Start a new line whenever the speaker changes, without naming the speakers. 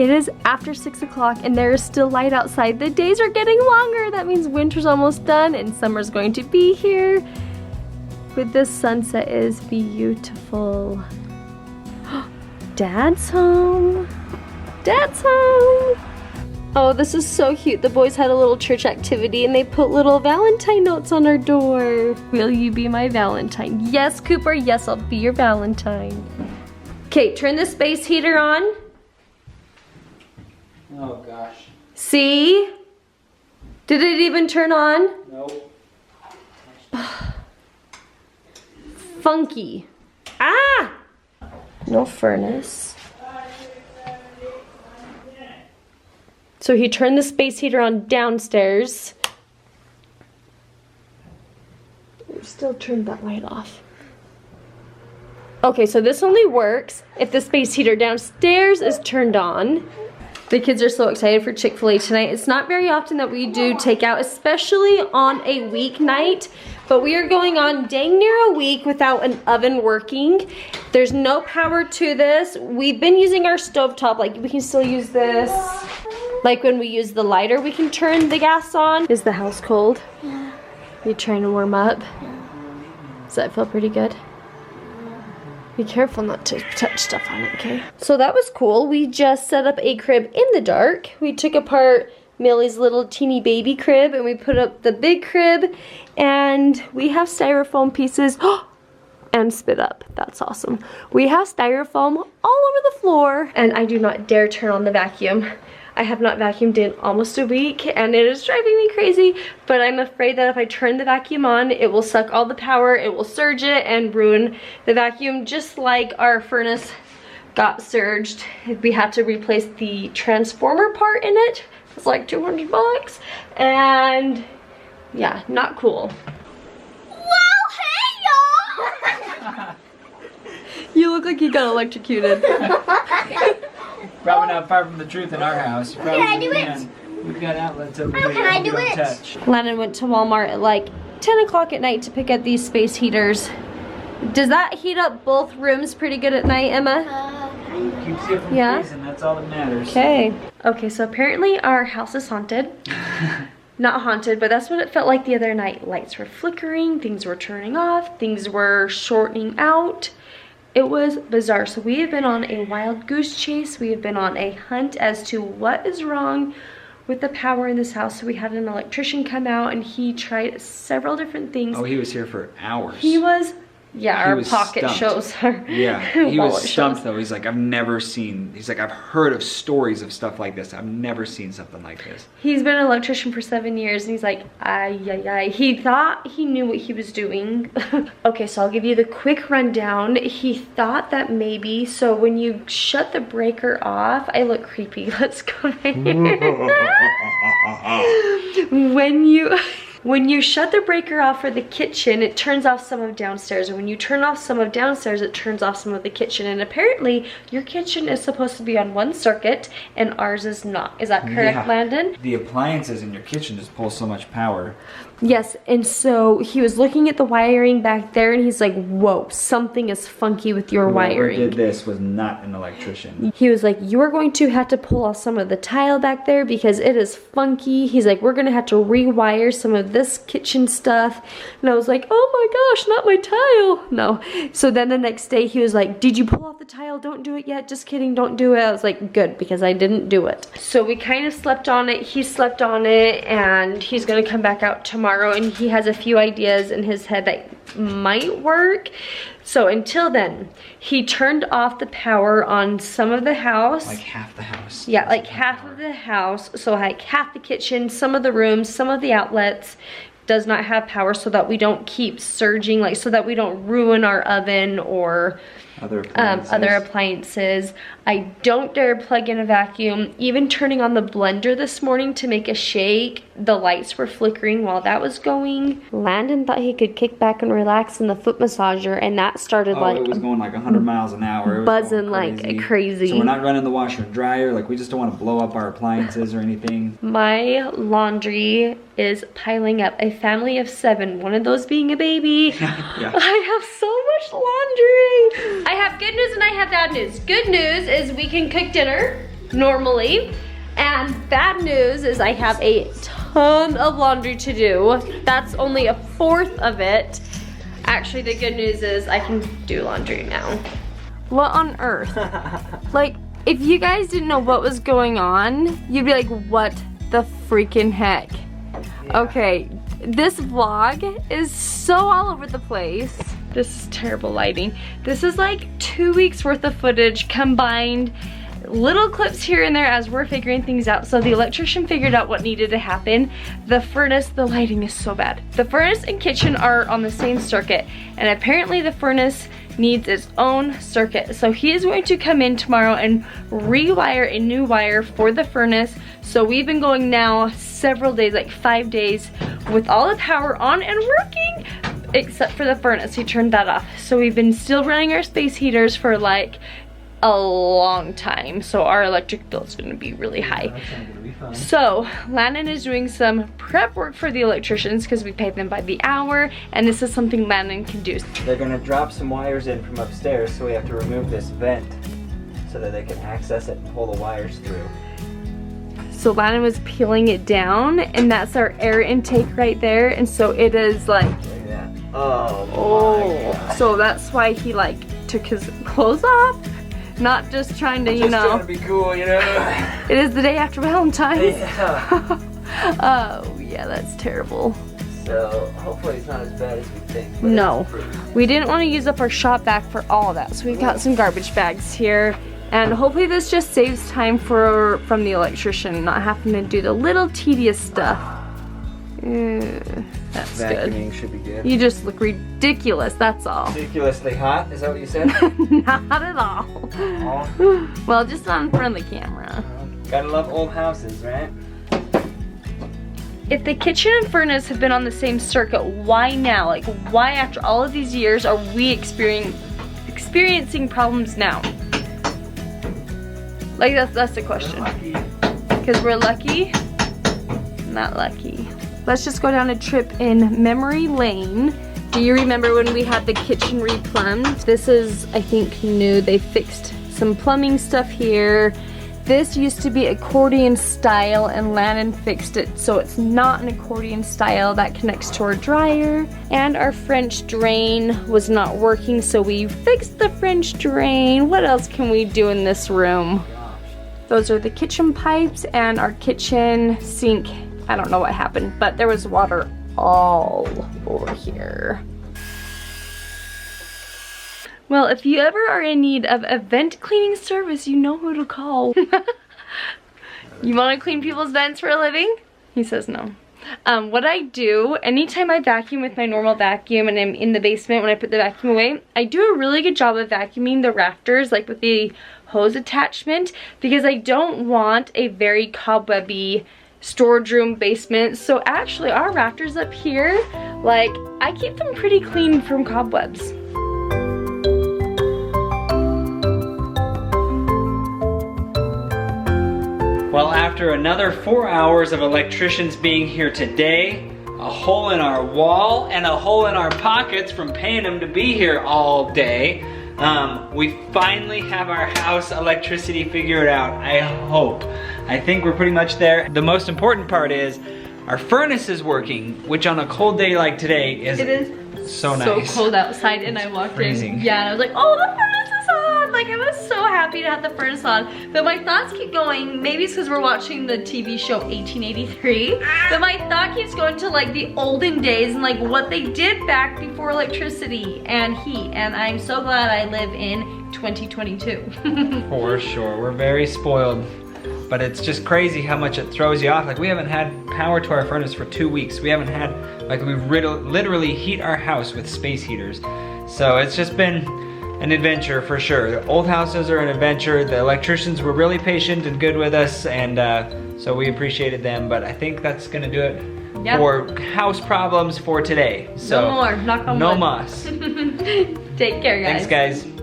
It is after 6 o'clock and there is still light outside. The days are getting longer. That means winter's almost done and summer's going to be here. But this sunset is beautiful. Dad's home. Dad's home. Oh, this is so cute. The boys had a little church activity and they put little Valentine notes on our door. Will you be my Valentine? Yes, Cooper. Yes, I'll be your Valentine. Okay, turn the space heater on.
Oh gosh.
See? Did it even turn on?
Nope.
Funky. Ah! No furnace. So he turned the space heater on downstairs. Still turned that light off. Okay, so this only works if the space heater downstairs is turned on. The kids are so excited for Chick-fil-A tonight. It's not very often that we do takeout, especially on a weeknight, but we are going on dang near a week without an oven working. There's no power to this. We've been using our stovetop, like we can still use this. Like when we use the lighter, we can turn the gas on. Is the house cold?
Yeah.
You trying to warm up?
Yeah.
Does that feel pretty good? Be careful not to touch stuff on it, okay? So that was cool. We just set up a crib in the dark. We took apart Millie's little teeny baby crib and we put up the big crib and we have styrofoam pieces and spit up. That's awesome. We have styrofoam all over the floor and I do not dare turn on the vacuum. I have not vacuumed in almost a week and it is driving me crazy, but I'm afraid that if I turn the vacuum on, it will suck all the power, it will surge it and ruin the vacuum, just like our furnace got surged. We had to replace the transformer part in it. It's like 200 bucks and yeah, not cool.
Well, hey y'all!
You look like you got electrocuted.
Probably not far from the truth in our house. You probably
Can I do it?
We've got outlets over
How
here.
can I
we
do
don't
it?
touch.
Landon went to Walmart at like 10 o'clock at night to pick up these space heaters. Does that heat up both rooms pretty good at night, Emma?
Keeps you from
Yeah.
freezing, that's all that matters.
Okay. Okay, so apparently our house is haunted. Not haunted, but that's what it felt like the other night. Lights were flickering, things were turning off, things were shortening out. It was bizarre. So we have been on a wild goose chase. We have been on a hunt as to what is wrong with the power in this house. So we had an electrician come out and he tried several different things.
Oh, he was here for hours.
He was, yeah,
He
our
was
pocket
stumped.
shows. Our
Yeah, he
wallet
was stumped
shows.
though. He's like, I've never seen, he's like, I've heard of stories of stuff like this. I've never seen something like this.
He's been an electrician for 7 years and he's like, ay, ay, ay. He thought he knew what he was doing. Okay, so I'll give you the quick rundown. He thought that maybe, so when you shut the breaker off, I look creepy. Let's go right here. When you shut the breaker off for the kitchen, it turns off some of downstairs. And when you turn off some of downstairs, it turns off some of the kitchen. And apparently, your kitchen is supposed to be on one circuit and ours is not. Is that correct,
Yeah.
Landon?
The appliances in your kitchen just pull so much power.
Yes, and so he was looking at the wiring back there and he's like, whoa, something is funky with your
Whoever
wiring.
did this was not an electrician.
He was like, you are going to have to pull off some of the tile back there because it is funky. He's like, we're going to have to rewire some of this kitchen stuff. And I was like, oh my gosh, not my tile. No. So then the next day he was like, did you pull off the tile? Don't do it yet. Just kidding. Don't do it. I was like, good, because I didn't do it. So we kind of slept on it. He slept on it and he's going to come back out tomorrow and he has a few ideas in his head that might work. So until then, he turned off the power on some of the house.
Like half the house.
Yeah, like half of the house. So like half the kitchen, some of the rooms, some of the outlets does not have power so that we don't keep surging, like so that we don't ruin our oven or
Other
appliances. I don't dare plug in a vacuum. Even turning on the blender this morning to make a shake, the lights were flickering while that was going. Landon thought he could kick back and relax in the foot massager and that started like
it was going like 100 miles an hour. It was
buzzing
going
like crazy.
So we're not running the washer and dryer. Like we just don't want to blow up our appliances or anything.
My laundry is piling up. A family of 7, one of those being a baby.
Yeah.
I have so much laundry. I have good news and I have bad news. Good news is we can cook dinner. normally. And bad news is I have a ton of laundry to do. That's only a fourth of it. Actually, the good news is I can do laundry now. What on earth? Like, if you guys didn't know what was going on, you'd be like, what the freaking heck? Yeah. Okay, this vlog is so all over the place. This is terrible lighting. This is like 2 weeks worth of footage combined. Little clips here and there as we're figuring things out. So the electrician figured out what needed to happen. The furnace, the lighting is so bad. The furnace and kitchen are on the same circuit, and apparently the furnace needs its own circuit. So he is going to come in tomorrow and rewire a new wire for the furnace. So we've been going now several days, like 5 days, with all the power on and working, except for the furnace. He turned that off. So we've been still running our space heaters for like a long time, so our electric bill is going to be really high. So Landon is doing some prep work for the electricians because we pay them by the hour, and this is something Landon can do.
They're going to drop some wires in from upstairs, so we have to remove this vent so that they can access it and pull the wires through.
So Landon was peeling it down, and that's our air intake right there, and so it is like,
look at that. Oh my God.
So that's why he like took his clothes off. Not just trying to, you know.
Just trying to be cool, you know.
It is the day after Valentine's.
Yeah.
Oh, yeah, that's terrible.
So, hopefully it's not as bad as we think.
No. We didn't want to use up our shop vac for all of that, so we've got some garbage bags here. And hopefully this just saves time from the electrician, not having to do the little tedious stuff. That's
Vacuuming
good.
should be good.
You just look ridiculous, that's all.
Ridiculously hot, is that what you said?
Not at all.
Oh.
Well, just not in front of the camera.
Gotta love old houses, right?
If the kitchen and furnace have been on the same circuit, why now? Like, why after all of these years are we experiencing problems now? Like, that's the question. Because we're lucky? Not lucky. Let's just go down a trip in memory lane. Do you remember when we had the kitchen replumbed? This is, I think, new. They fixed some plumbing stuff here. This used to be accordion style, and Landon fixed it so it's not an accordion style. That connects to our dryer. And our French drain was not working, so we fixed the French drain. What else can we do in this room? Those are the kitchen pipes and our kitchen sink. I don't know what happened, but there was water all over here. Well, if you ever are in need of a vent cleaning service, you know who to call. You want to clean people's vents for a living? He says no. What I do, anytime I vacuum with my normal vacuum and I'm in the basement when I put the vacuum away, I do a really good job of vacuuming the rafters, like with the hose attachment, because I don't want a very cobwebby storage room basement. So actually our rafters up here, like, I keep them pretty clean from cobwebs.
Well, after another 4 hours of electricians being here today, a hole in our wall and a hole in our pockets from paying them to be here all day, we finally have our house electricity figured out, I hope. I think we're pretty much there. The most important part is our furnace is working, which on a cold day like today is so nice.
So cold outside, and I walked in. Yeah, and I was like, oh, the furnace is on. Like, I was so happy to have the furnace on. But my thoughts keep going. Maybe it's because we're watching the TV show 1883. But my thought keeps going to like the olden days and like what they did back before electricity and heat. And I'm so glad I live in 2022.
For sure, we're very spoiled. But it's just crazy how much it throws you off. Like, we haven't had power to our furnace for 2 weeks. We haven't had, like, we literally heat our house with space heaters. So it's just been an adventure for sure. The old houses are an adventure. The electricians were really patient and good with us, and so we appreciated them. But I think that's gonna do it for house problems for today. So
no more, knock on wood.
No mas.
Take care, guys.
Thanks, guys.